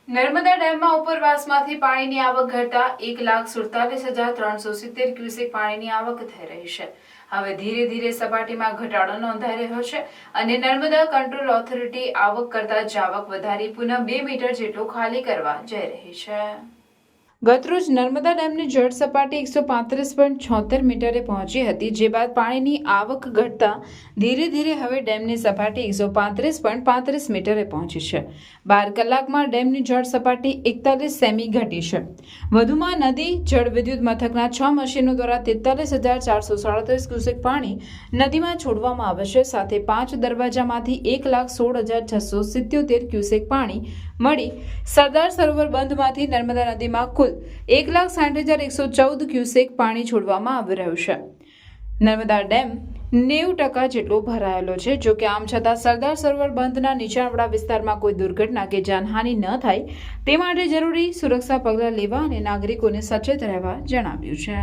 નર્મદા ડેમમાં ઉપરવાસમાંથી પાણીની આવક ઘટતા 1,47,370 ક્યુસેક પાણીની આવક થઈ રહી છે। હવે ધીરે ધીરે સપાટીમાં ઘટાડો નોંધાઈ રહ્યો છે અને નર્મદા કંટ્રોલ ઓથોરિટી આવક કરતા જાવક વધારી પુનઃ 2 મીટર જેટલું ખાલી કરવા જઈ રહી છે। ગતરોજ નર્મદા ડેમની જળ સપાટી 135.76 મીટરે પહોંચી હતી, જે બાદ પાણીની આવક ઘટતા ધીરે ધીરે હવે ડેમની સપાટી 135.35 મીટરે પહોંચી છે। 12 કલાકમાં ડેમની જળ સપાટી 41 સેમી ઘટી છે। વધુમાં નદી જળ વિદ્યુત મથકના 6 મશીનો દ્વારા 43,437 ક્યુસેક પાણી નદીમાં છોડવામાં આવે છે। સાથે 5 દરવાજામાંથી 1,16,677 ક્યુસેક પાણી મળી સરદાર સરોવર બંધમાંથી નર્મદા નદીમાં કુલ 1,60,114 ક્યુસેક પાણી છોડવામાં આવી રહ્યું છે। નર્મદા ડેમ 90% જેટલો ભરાયેલો છે। જો કે આમ છતાં સરદાર સરોવર બંધના નીચાણવાળા વિસ્તારમાં કોઈ દુર્ઘટના કે જાનહાનિ ન થાય તે માટે જરૂરી સુરક્ષા પગલાં લેવા અને નાગરિકોને સચેત રહેવા જણાવ્યું છે।